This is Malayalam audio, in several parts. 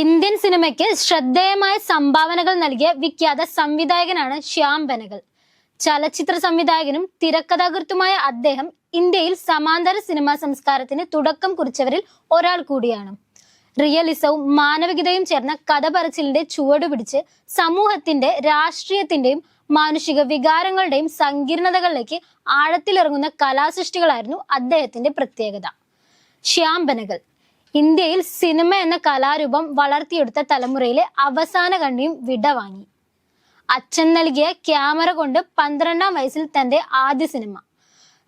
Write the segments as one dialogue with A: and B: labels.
A: ഇന്ത്യൻ സിനിമയ്ക്ക് ശ്രദ്ധേയമായ സംഭാവനകൾ നൽകിയ വിഖ്യാത സംവിധായകനാണ് ശ്യാം ബെനഗൽ. ചലച്ചിത്ര സംവിധായകനും തിരക്കഥാകൃത്തുമായ അദ്ദേഹം ഇന്ത്യയിൽ സമാന്തര സിനിമാ സംസ്കാരത്തിന് തുടക്കം കുറിച്ചവരിൽ ഒരാൾ കൂടിയാണ്. റിയലിസവും മാനവികതയും ചേർന്ന കഥ പറച്ചിലിന്റെ ചുവട് പിടിച്ച് സമൂഹത്തിന്റെ, രാഷ്ട്രീയത്തിന്റെയും മാനുഷിക വികാരങ്ങളുടെയും സങ്കീർണതകളിലേക്ക് ആഴത്തിലിറങ്ങുന്ന കലാസൃഷ്ടികളായിരുന്നു അദ്ദേഹത്തിന്റെ പ്രത്യേകത. ശ്യാം ബെനഗൽ ഇന്ത്യയിൽ സിനിമ എന്ന കലാരൂപം വളർത്തിയെടുത്ത തലമുറയിലെ അവസാന കണ്ണിയും വിടവാങ്ങി. അച്ഛൻ നൽകിയ ക്യാമറ കൊണ്ട് 12-ാം വയസ്സിൽ തന്റെ ആദ്യ സിനിമ,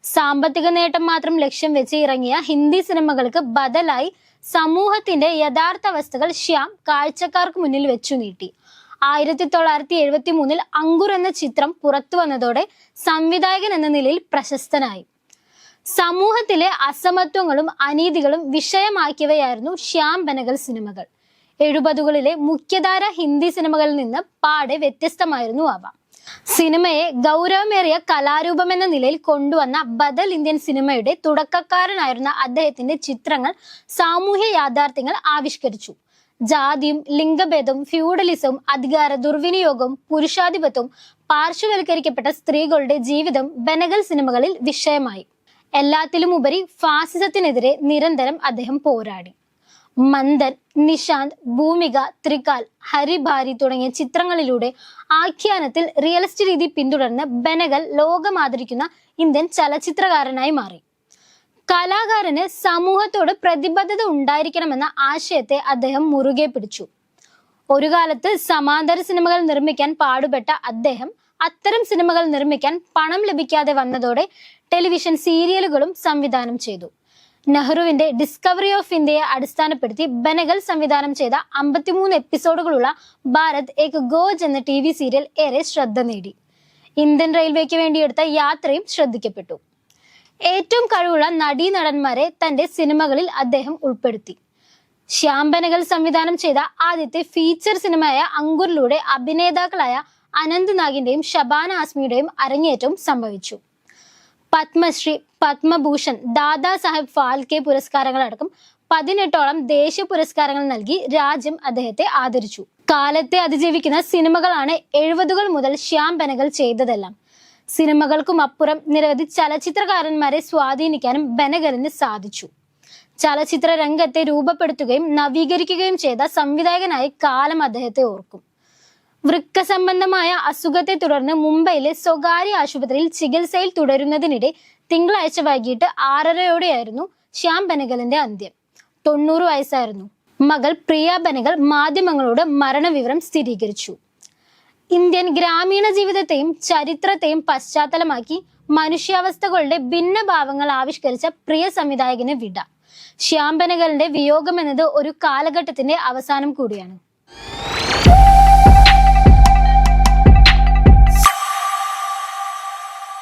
A: സാമ്പത്തിക നേട്ടം മാത്രം ലക്ഷ്യം വെച്ച് ഇറങ്ങിയ ഹിന്ദി സിനിമകൾക്ക് ബദലായി സമൂഹത്തിന്റെ യഥാർത്ഥ അവസ്ഥകൾ ശ്യാം കാഴ്ചക്കാർക്ക് മുന്നിൽ വെച്ചു നീട്ടി. 1973 അങ്കുർ എന്ന ചിത്രം പുറത്തു വന്നതോടെ സംവിധായകൻ എന്ന നിലയിൽ പ്രശസ്തനായി. സമൂഹത്തിലെ അസമത്വങ്ങളും അനീതികളും വിഷയമാക്കിയവയായിരുന്നു ശ്യാം ബെനഗൽ സിനിമകൾ. 70കളിലെ മുഖ്യധാര ഹിന്ദി സിനിമകളിൽ നിന്ന് പാടെ വ്യത്യസ്തമായിരുന്നു അവ. സിനിമയെ ഗൗരവമേറിയ കലാരൂപം എന്ന നിലയിൽ കൊണ്ടുവന്ന ബദൽ ഇന്ത്യൻ സിനിമയുടെ തുടക്കക്കാരനായിരുന്ന അദ്ദേഹത്തിന്റെ ചിത്രങ്ങൾ സാമൂഹ്യ യാഥാർത്ഥ്യങ്ങൾ ആവിഷ്കരിച്ചു. ജാതിയും ലിംഗഭേദവും ഫ്യൂഡലിസവും അധികാര ദുർവിനിയോഗവും പുരുഷാധിപത്യവും പാർശ്വവൽക്കരിക്കപ്പെട്ട സ്ത്രീകളുടെ ജീവിതം ബെനഗൽ സിനിമകളിൽ വിഷയമായി. എല്ലാത്തിലും ഉപരി ഫാസിസത്തിനെതിരെ നിരന്തരം അദ്ദേഹം പോരാടി. മന്ദൻ, നിശാന്ത്, ഭൂമിക, ത്രികാൽ, ഹരിഭാരി തുടങ്ങിയ ചിത്രങ്ങളിലൂടെ ആഖ്യാനത്തിൽ റിയലിസ്റ്റ് രീതി പിന്തുടർന്ന് ബെനഗൽ ലോകം ആദരിക്കുന്ന ഇന്ത്യൻ ചലച്ചിത്രകാരനായി മാറി. കലാകാരന് സമൂഹത്തോട് പ്രതിബദ്ധത ഉണ്ടായിരിക്കണമെന്ന ആശയത്തെ അദ്ദേഹം മുറുകെ പിടിച്ചു. ഒരു കാലത്ത് സമാന്തര സിനിമകൾ നിർമ്മിക്കാൻ പാടുപെട്ട അദ്ദേഹം അത്തരം സിനിമകൾ നിർമ്മിക്കാൻ പണം ലഭിക്കാതെ വന്നതോടെ ടെലിവിഷൻ സീരിയലുകളും സംവിധാനം ചെയ്തു. നെഹ്റുവിന്റെ ഡിസ്കവറി ഓഫ് ഇന്ത്യയെ അടിസ്ഥാനപ്പെടുത്തി ബെനഗൽ സംവിധാനം ചെയ്ത 53 എപ്പിസോഡുകളുള്ള ഭാരത് ഏക് ഗോജ് എന്ന TV സീരിയൽ ഏറെ ശ്രദ്ധ നേടി. ഇന്ത്യൻ റെയിൽവേക്ക് വേണ്ടിയെടുത്ത യാത്രയും ശ്രദ്ധിക്കപ്പെട്ടു. ഏറ്റവും കഴിവുള്ള നടീനടന്മാരെ തന്റെ സിനിമകളിൽ അദ്ദേഹം ഉൾപ്പെടുത്തി. ശ്യാം ബെനഗൽ സംവിധാനം ചെയ്ത ആദ്യത്തെ ഫീച്ചർ സിനിമയായ അങ്കുറിലൂടെ അഭിനേതാക്കളായ അനന്ത് നാഗിന്റെയും ഷബാന ആസ്മിയുടെയും അരങ്ങേറ്റവും സംഭവിച്ചു. പത്മശ്രീ, പത്മഭൂഷൺ, ദാദാ സാഹേബ് ഫാൽക്കെ പുരസ്കാരങ്ങളടക്കം 18ഓളം ദേശീയ പുരസ്കാരങ്ങൾ നൽകി രാജ്യം അദ്ദേഹത്തെ ആദരിച്ചു. കാലത്തെ അതിജീവിക്കുന്ന സിനിമകളാണ് 70കൾ മുതൽ ശ്യാം ബെനഗൽ ചെയ്തതെല്ലാം. സിനിമകൾക്കും അപ്പുറം നിരവധി ചലച്ചിത്രകാരന്മാരെ സ്വാധീനിക്കാനും ബെനഗലിന് സാധിച്ചു. ചലച്ചിത്ര രംഗത്തെ രൂപപ്പെടുത്തുകയും നവീകരിക്കുകയും ചെയ്ത സംവിധായകനായി കാലം അദ്ദേഹത്തെ ഓർക്കും. വൃക്ക സംബന്ധമായ അസുഖത്തെ തുടർന്ന് മുംബൈയിലെ സ്വകാര്യ ആശുപത്രിയിൽ ചികിത്സയിൽ തുടരുന്നതിനിടെ തിങ്കളാഴ്ച വൈകിട്ട് 6:30 ശ്യാം ബെനഗലിന്റെ അന്ത്യം. 90 വയസ്സായിരുന്നു. മകൾ പ്രിയ ബെനഗൽ മാധ്യമങ്ങളോട് മരണവിവരം സ്ഥിരീകരിച്ചു. ഇന്ത്യൻ ഗ്രാമീണ ജീവിതത്തെയും ചരിത്രത്തെയും പശ്ചാത്തലമാക്കി മനുഷ്യാവസ്ഥകളുടെ ഭിന്ന ഭാവങ്ങൾ ആവിഷ്കരിച്ച പ്രിയ സംവിധായകന് വിട. ശ്യാം ബെനഗലിന്റെ വിയോഗം എന്നത് ഒരു കാലഘട്ടത്തിന്റെ അവസാനം കൂടിയാണ്.